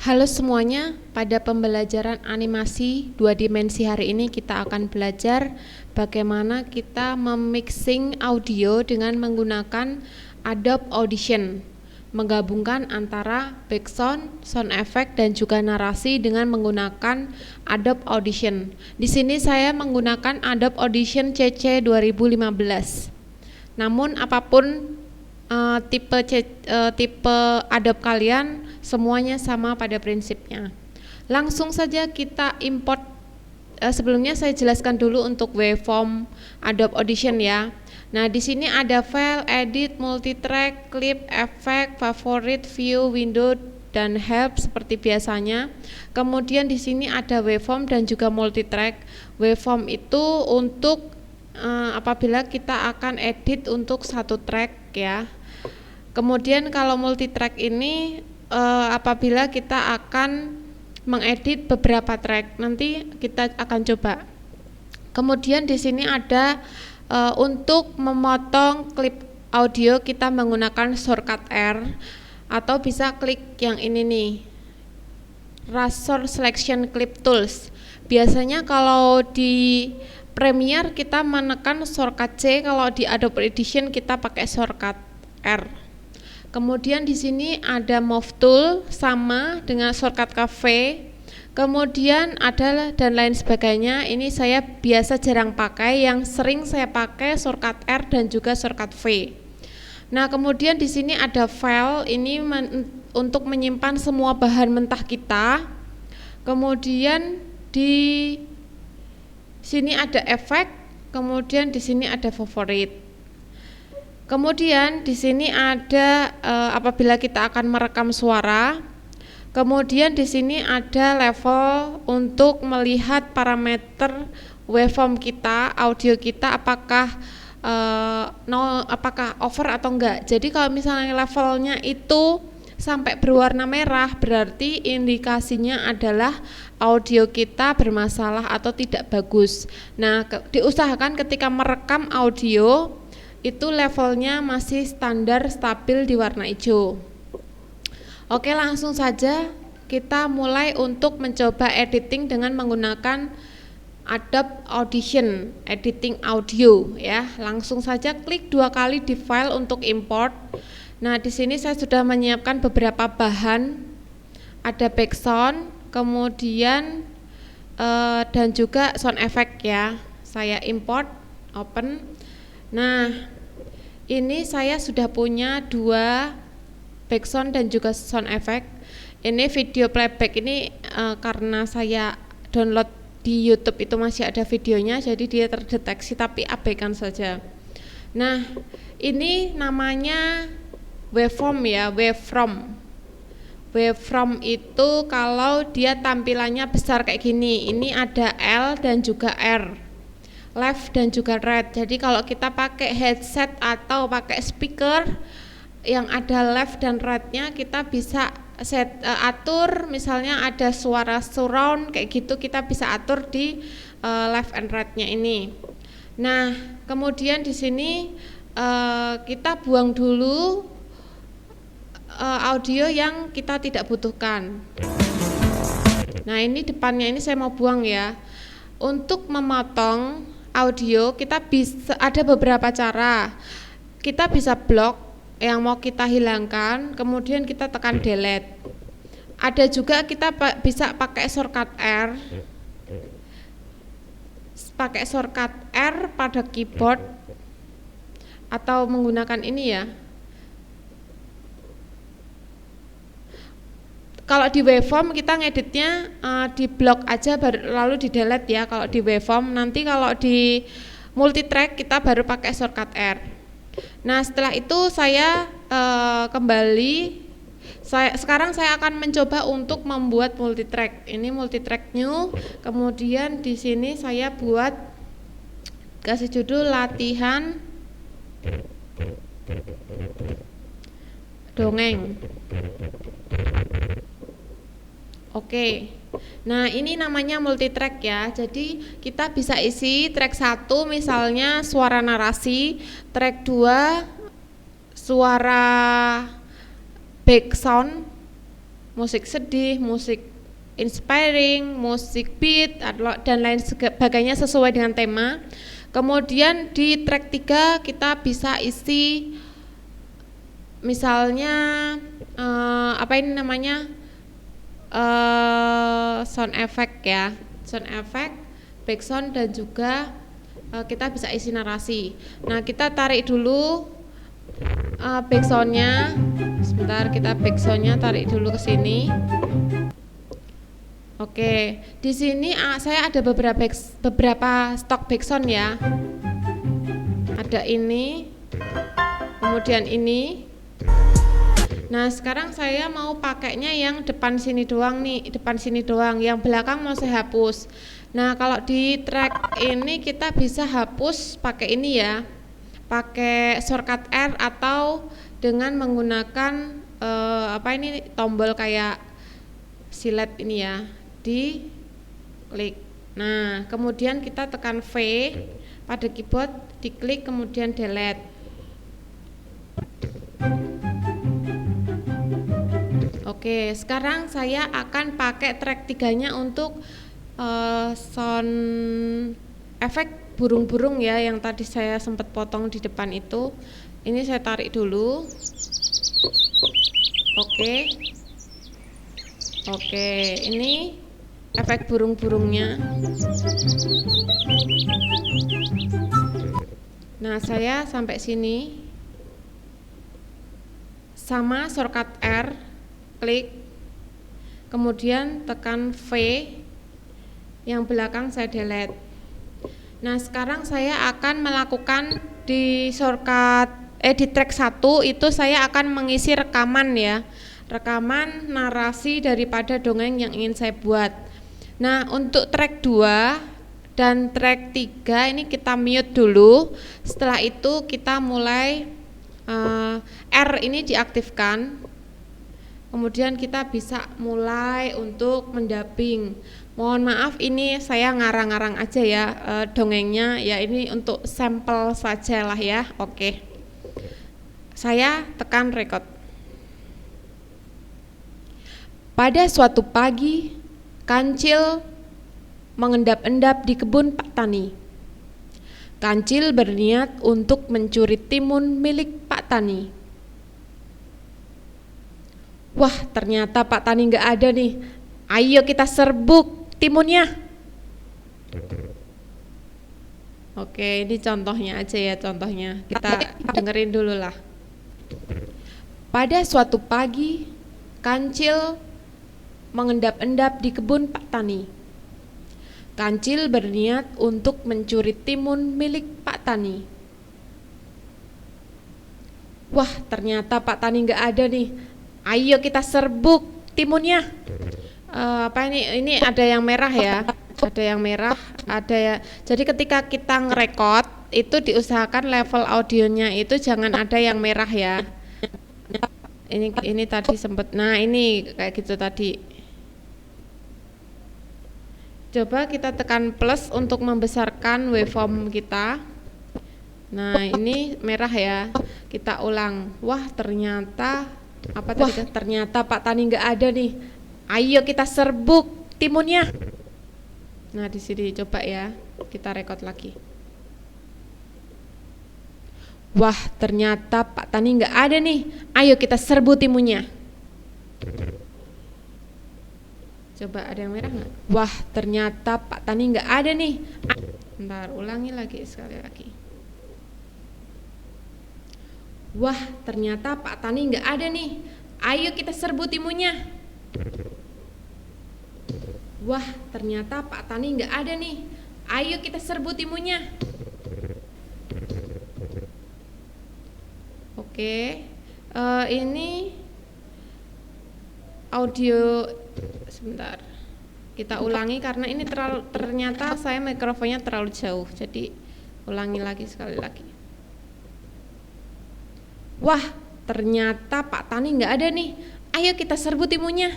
Halo semuanya, pada pembelajaran animasi 2 dimensi hari ini kita akan belajar bagaimana kita memixing audio dengan menggunakan Adobe Audition, menggabungkan antara background, sound effect dan juga narasi dengan menggunakan Adobe Audition. Di sini saya menggunakan Adobe Audition CC 2015. Namun apapun tipe Adobe kalian, semuanya sama pada prinsipnya. Langsung saja kita import. Sebelumnya saya jelaskan dulu untuk waveform Adobe Audition ya. Nah, di sini ada file, edit, multitrack, clip, effect, favorite, view, window dan help seperti biasanya. Kemudian di sini ada waveform dan juga multitrack. Waveform itu untuk apabila kita akan edit untuk satu track ya. Kemudian kalau multitrack ini apabila kita akan mengedit beberapa track, nanti kita akan coba. Kemudian di sini ada untuk memotong klip audio kita menggunakan shortcut R atau bisa klik yang ini nih, Razor Selection Clip Tools. Biasanya kalau di Premiere kita menekan shortcut C, kalau di Adobe Audition kita pakai shortcut R. Kemudian di sini ada move tool sama dengan shortcut K. Kemudian ada dan lain sebagainya. Ini saya biasa jarang pakai, yang sering saya pakai shortcut R dan juga shortcut V. Nah, kemudian di sini ada file, ini untuk menyimpan semua bahan mentah kita. Kemudian di sini ada efek, kemudian di sini ada favorit. Kemudian di sini ada apabila kita akan merekam suara. Kemudian di sini ada level untuk melihat parameter waveform kita, audio kita apakah apakah over atau enggak. Jadi kalau misalnya levelnya itu sampai berwarna merah, berarti indikasinya adalah audio kita bermasalah atau tidak bagus. Nah, diusahakan ketika merekam audio itu levelnya masih standar stabil di warna hijau. Oke, langsung saja kita mulai untuk mencoba editing dengan menggunakan Adobe Audition, editing audio ya. Langsung saja klik 2 kali di file untuk import. Nah, di sini saya sudah menyiapkan beberapa bahan. Ada background, kemudian dan juga sound effect ya. Saya import, open. Nah, ini saya sudah punya 2 background dan juga sound effect. Ini video playback ini karena saya download di YouTube itu masih ada videonya, jadi dia terdeteksi, tapi abaikan saja. Nah, ini namanya waveform ya, waveform. Waveform itu kalau dia tampilannya besar kayak gini, ini ada L dan juga R, left dan juga right. Jadi kalau kita pakai headset atau pakai speaker yang ada left dan right-nya, kita bisa atur, misalnya ada suara surround kayak gitu, kita bisa atur di left and right-nya ini. Nah, kemudian di sini kita buang dulu audio yang kita tidak butuhkan. Nah, ini depannya ini saya mau buang ya. Untuk memotong audio kita bisa, ada beberapa cara. Kita bisa blok yang mau kita hilangkan, kemudian kita tekan delete. Ada juga kita bisa pakai shortcut R. Pakai shortcut R pada keyboard atau menggunakan ini ya. Kalau di waveform kita ngeditnya di blok aja lalu di delete ya kalau di waveform. Nanti kalau di multitrack kita baru pakai shortcut R. Nah, setelah itu saya kembali. Sekarang saya akan mencoba untuk membuat multitrack. Ini multitrack new. Kemudian di sini saya buat, kasih judul latihan dongeng. Oke. Nah, ini namanya multitrack ya. Jadi kita bisa isi track 1 misalnya suara narasi, track 2 suara background, musik sedih, musik inspiring, musik beat dan lain sebagainya sesuai dengan tema. Kemudian di track 3 kita bisa isi misalnya sound effect ya, sound effect, background, dan juga kita bisa isi narasi. Nah, kita tarik dulu backsoundnya. Sebentar, kita backsoundnya tarik dulu ke sini. Oke, di sini saya ada beberapa stok backsound ya. Ada ini, kemudian ini. Nah, sekarang saya mau pakainya yang depan sini doang nih, depan sini doang. Yang belakang mau saya hapus. Nah, kalau di track ini kita bisa hapus pakai ini ya, pakai shortcut R atau dengan menggunakan tombol kayak silet ini ya, di klik. Nah, kemudian kita tekan V pada keyboard, diklik kemudian delete. Oke, sekarang saya akan pakai track 3-nya untuk sound efek burung-burung ya, yang tadi saya sempat potong di depan itu. Ini saya tarik dulu. Oke, ini efek burung-burungnya. Nah, saya sampai sini. Sama shortcut R, klik, kemudian tekan V, yang belakang saya delete. Nah, sekarang saya akan melakukan di di track 1 itu saya akan mengisi rekaman ya, rekaman narasi daripada dongeng yang ingin saya buat. Nah, untuk track 2 dan track 3 ini kita mute dulu. Setelah itu kita mulai R ini diaktifkan. Kemudian kita bisa mulai untuk mendubbing. Mohon maaf ini saya ngarang-ngarang aja ya dongengnya ya, ini untuk sampel saja lah ya. Oke. Saya tekan record. Pada suatu pagi, Kancil mengendap-endap di kebun Pak Tani. Kancil berniat untuk mencuri timun milik Pak Tani. Wah, ternyata Pak Tani nggak ada nih. Ayo kita serbuk timunnya. Oke, ini contohnya aja ya, contohnya. Kita dengerin dulu lah. Pada suatu pagi, Kancil mengendap-endap di kebun Pak Tani. Kancil berniat untuk mencuri timun milik Pak Tani. Wah, ternyata Pak Tani nggak ada nih. Ayo kita serbuk timunnya. Ini ada yang merah ya, ada yang merah, ada ya. Jadi ketika kita ngerekod itu diusahakan level audionya itu jangan ada yang merah ya. Ini tadi sempet. Nah, ini kayak gitu tadi. Coba kita tekan plus untuk membesarkan waveform kita. Nah, ini merah ya. Kita ulang. Wah, ternyata ternyata Pak Tani nggak ada nih. Ayo kita serbuk timunnya. Nah, di sini coba ya. Kita rekod lagi. Wah, ternyata Pak Tani nggak ada nih. Ayo kita serbu timunnya. Coba ada yang merah nggak? Wah, ternyata Pak Tani nggak ada nih. Bentar, ulangi lagi sekali lagi. Wah, ternyata Pak Tani nggak ada nih. Ayo kita serbu timunnya. Wah, ternyata Pak Tani nggak ada nih. Ayo kita serbu timunnya. Oke, ini audio. Sebentar, kita ulangi karena ini ternyata saya mikrofonnya terlalu jauh, jadi ulangi lagi sekali lagi. Wah, ternyata Pak Tani nggak ada nih. Ayo kita serbu timunnya.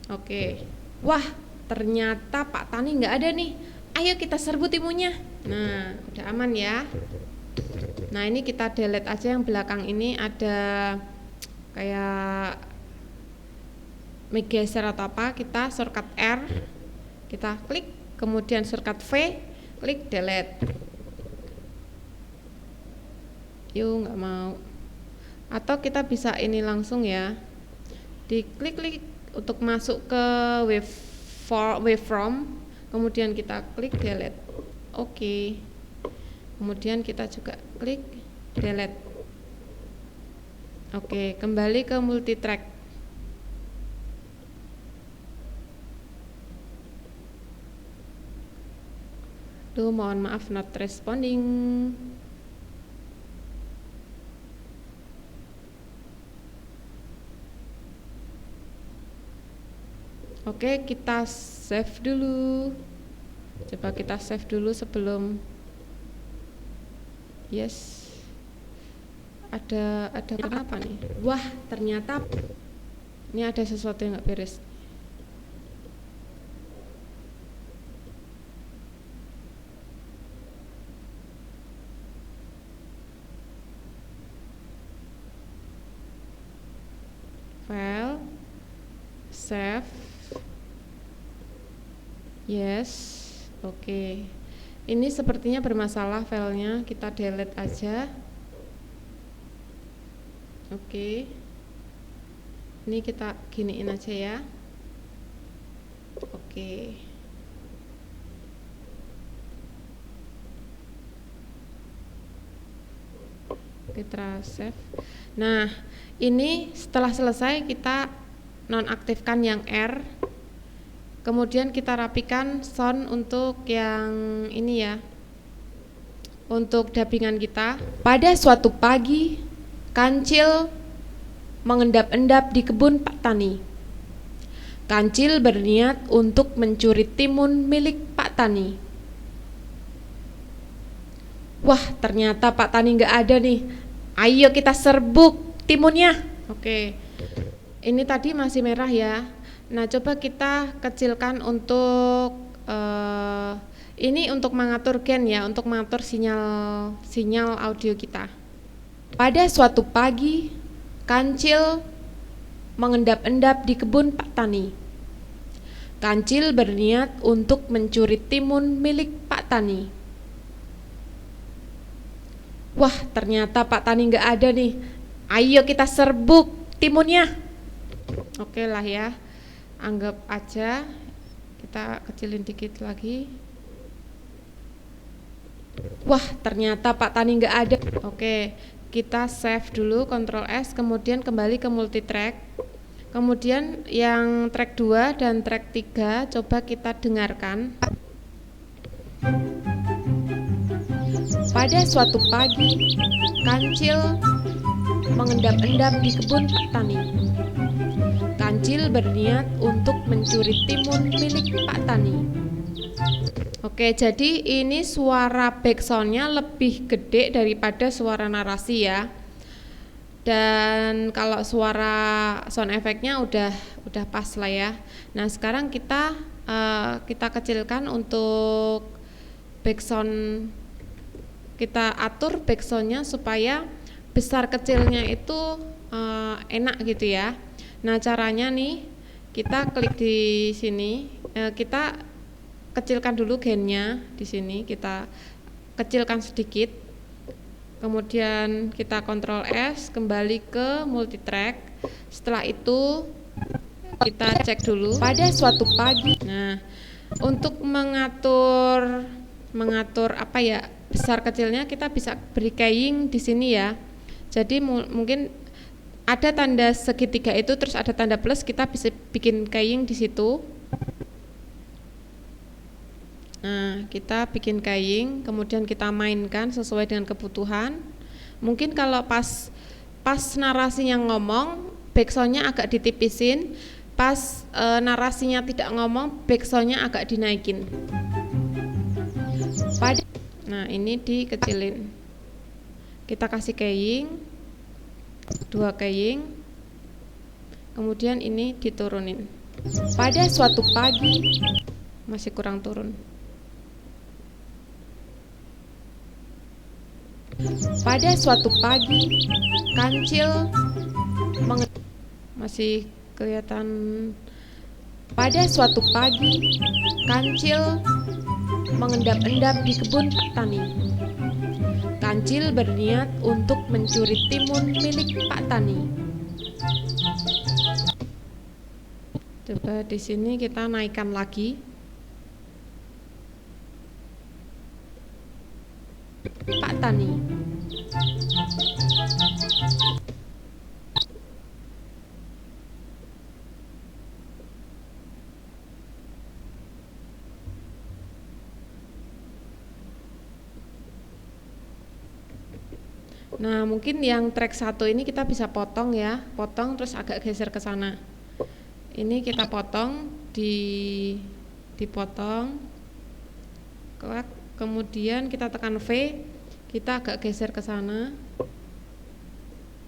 Oke. Wah, ternyata Pak Tani nggak ada nih. Ayo kita serbu timunnya. Nah, udah aman ya. Nah, ini kita delete aja yang belakang ini ada kayak geser atau apa, kita shortcut R, kita klik, kemudian shortcut V, klik delete. Yuk, nggak mau. Atau kita bisa ini langsung ya, diklik-klik untuk masuk ke waveform, kemudian kita klik delete. Oke. Kemudian kita juga klik delete. Oke, kembali ke multitrack. Duh, mohon maaf not responding. Oke, kita save dulu. Coba kita save dulu sebelum. Yes. Ada kenapa nih? Wah, ternyata ini ada sesuatu yang nggak beres. File, save, yes, oke. Ini sepertinya bermasalah filenya, kita delete aja. Oke. Ini kita giniin aja ya. Oke. Kita save. Nah, ini setelah selesai kita nonaktifkan yang R, kemudian kita rapikan sound untuk yang ini ya, untuk dubbingan kita. Pada suatu pagi, Kancil mengendap-endap di kebun Pak Tani. Kancil berniat untuk mencuri timun milik Pak Tani. Wah, ternyata Pak Tani nggak ada nih. Ayo kita serbuk timunnya. Oke, ini tadi masih merah ya. Nah, coba kita kecilkan untuk ini untuk mengatur gain ya, untuk mengatur sinyal audio kita. Pada suatu pagi, Kancil mengendap-endap di kebun Pak Tani. Kancil berniat untuk mencuri timun milik Pak Tani. Wah, ternyata Pak Tani nggak ada nih. Ayo kita serbuk timunnya. Oke lah ya, anggap aja. Kita kecilin dikit lagi. Wah, ternyata Pak Tani nggak ada. Oke, kita save dulu, Ctrl S, kemudian kembali ke multitrack. Kemudian yang track 2 dan track 3 coba kita dengarkan. Pada suatu pagi, Kancil mengendap-endap di kebun Pak Tani. Kancil berniat untuk mencuri timun milik Pak Tani. Oke, jadi ini suara backsoundnya lebih gede daripada suara narasi ya. Dan kalau suara sound efeknya udah pas lah ya. Nah, sekarang kita kecilkan untuk backsound. Kita atur backsoundnya supaya besar kecilnya itu enak gitu ya. Nah, caranya nih, kita klik di sini, kita kecilkan dulu gainnya di sini, kita kecilkan sedikit, kemudian kita Ctrl S, kembali ke multitrack. Setelah itu kita cek dulu. Pada suatu pagi, nah untuk mengatur apa ya, besar kecilnya kita bisa beri keying di sini ya. Jadi mungkin ada tanda segitiga itu, terus ada tanda plus, kita bisa bikin keying di situ. Nah, kita bikin keying, kemudian kita mainkan sesuai dengan kebutuhan. Mungkin kalau pas narasinya ngomong, backsoundnya agak ditipisin. Pas narasinya tidak ngomong, backsoundnya agak dinaikin. Nah, ini dikecilin. Kita kasih keying, 2 keying, kemudian ini diturunin. Pada suatu pagi, masih kurang turun. Pada suatu pagi, Kancil Masih kelihatan. Pada suatu pagi, Kancil mengendap-endap di kebun Tani. Kancil berniat untuk mencuri timun milik Pak Tani. Coba di sini kita naikkan lagi. Pak Tani. Nah, mungkin yang track 1 ini kita bisa potong ya, potong terus agak geser ke sana. Ini kita potong, dipotong, kemudian kita tekan V, kita agak geser ke sana.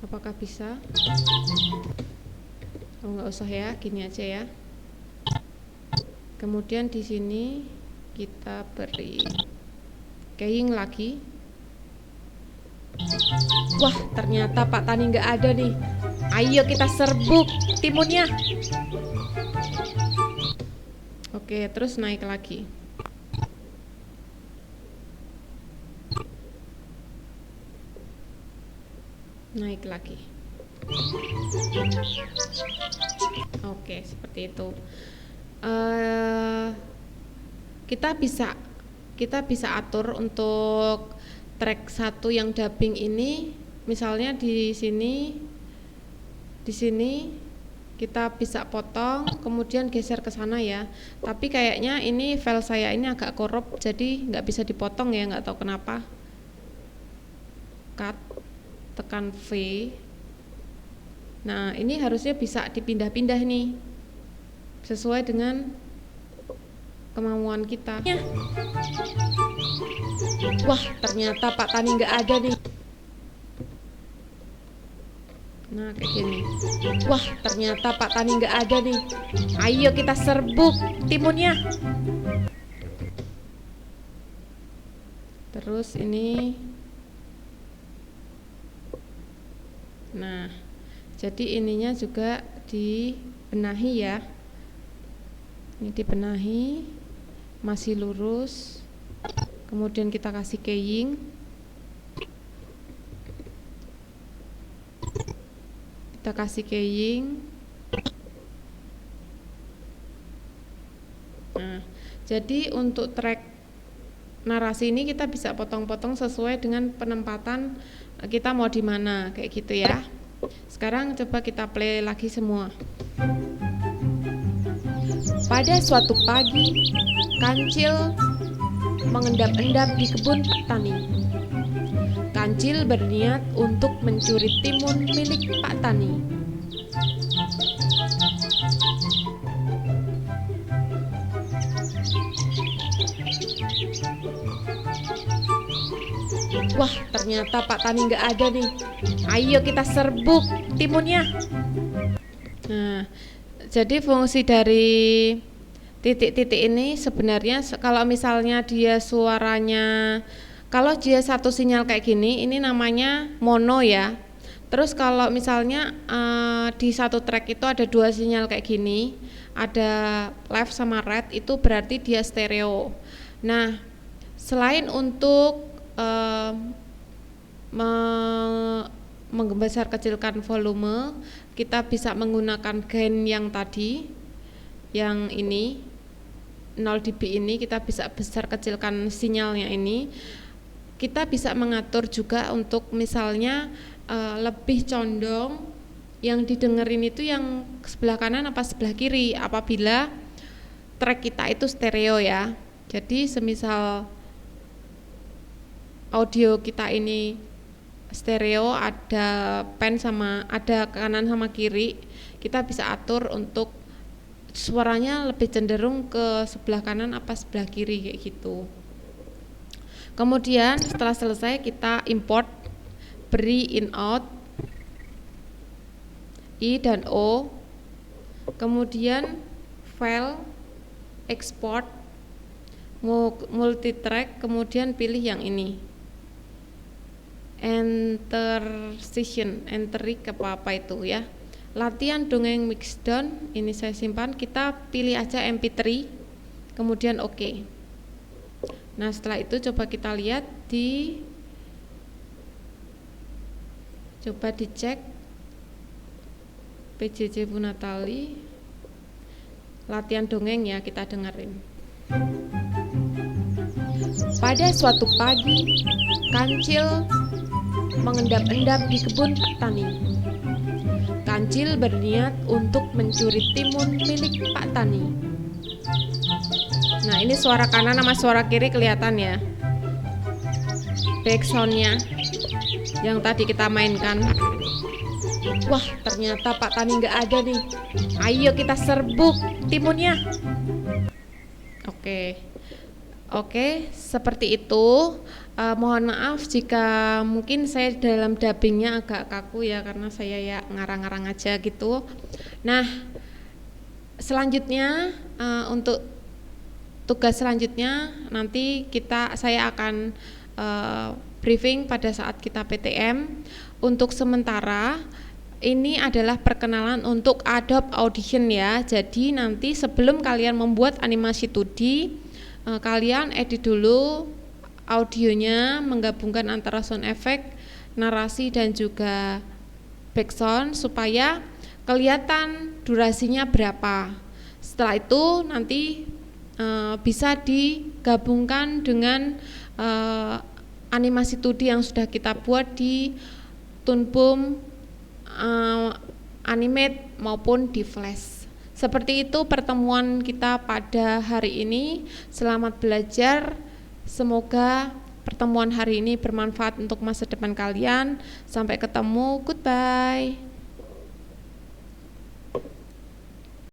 Apakah bisa? Oh, nggak usah ya, gini aja ya. Kemudian di sini kita beri keying lagi. Wah, ternyata Pak Tani nggak ada nih. Ayo kita serbuk timunnya. Oke, terus naik lagi. Naik lagi. Oke, seperti itu. Kita bisa atur untuk track 1 yang dubbing ini, misalnya di sini kita bisa potong, kemudian geser ke sana ya. Tapi kayaknya ini file saya ini agak korup, jadi nggak bisa dipotong ya, nggak tahu kenapa. Cut, tekan V. Nah, ini harusnya bisa dipindah-pindah nih, sesuai dengan kemauan kita. Wah, ternyata Pak Tani nggak ada nih. Nah, kayak gini. Wah, ternyata Pak Tani nggak ada nih. Ayo kita serbuk timunnya. Terus ini. Nah, jadi ininya juga dibenahi ya. Ini dibenahi, masih lurus. Kemudian kita kasih keying. Kita kasih keying. Nah, jadi untuk track narasi ini kita bisa potong-potong sesuai dengan penempatan kita mau di mana, kayak gitu ya. Sekarang coba kita play lagi semua. Pada suatu pagi, Kancil mengendap-endap di kebun Tani. Kancil berniat untuk mencuri timun milik Pak Tani. Wah, ternyata Pak Tani nggak ada nih. Ayo kita serbuk timunnya. Nah, jadi fungsi dari titik-titik ini sebenarnya kalau misalnya dia suaranya, kalau dia satu sinyal kayak gini, ini namanya mono ya. Terus kalau misalnya di satu track itu ada dua sinyal kayak gini, ada left sama right, itu berarti dia stereo. Nah, selain untuk membesar kecilkan volume, kita bisa menggunakan gain yang tadi, yang ini 0 dB ini, kita bisa besar kecilkan sinyalnya ini. Kita bisa mengatur juga untuk misalnya lebih condong yang didengerin itu yang sebelah kanan apa sebelah kiri apabila track kita itu stereo ya. Jadi semisal audio kita ini stereo, ada pen sama ada kanan sama kiri, kita bisa atur untuk suaranya lebih cenderung ke sebelah kanan apa sebelah kiri kayak gitu. Kemudian setelah selesai kita import, beri in out I dan O, kemudian file, export, multitrack, kemudian pilih yang ini, enter session, enter apa itu ya, latihan dongeng Mixdown, ini saya simpan, kita pilih aja MP3, kemudian oke. Nah setelah itu coba kita lihat coba dicek PJJ Bu Natali, latihan dongeng ya, kita dengerin. Pada suatu pagi, Kancil mengendap-endap di kebun Pak Tani. Kancil berniat untuk mencuri timun milik Pak Tani. Nah ini suara kanan sama suara kiri kelihatan ya, backsoundnya yang tadi kita mainkan. Wah ternyata Pak Tani nggak ada nih, ayo kita serbuk timunnya. Oke, seperti itu. Mohon maaf jika mungkin saya dalam dubbingnya agak kaku ya, karena saya ya ngarang-ngarang aja gitu. Nah selanjutnya untuk tugas selanjutnya nanti saya akan briefing pada saat kita PTM. Untuk sementara ini adalah perkenalan untuk Adobe Audition ya. Jadi nanti sebelum kalian membuat animasi 2D, kalian edit dulu audionya, menggabungkan antara sound effect, narasi dan juga background supaya kelihatan durasinya berapa. Setelah itu nanti bisa digabungkan dengan animasi 2D yang sudah kita buat di Toon Boom, Animate maupun di Flash. Seperti itu pertemuan kita pada hari ini. Selamat belajar. Semoga pertemuan hari ini bermanfaat untuk masa depan kalian. Sampai ketemu. Goodbye.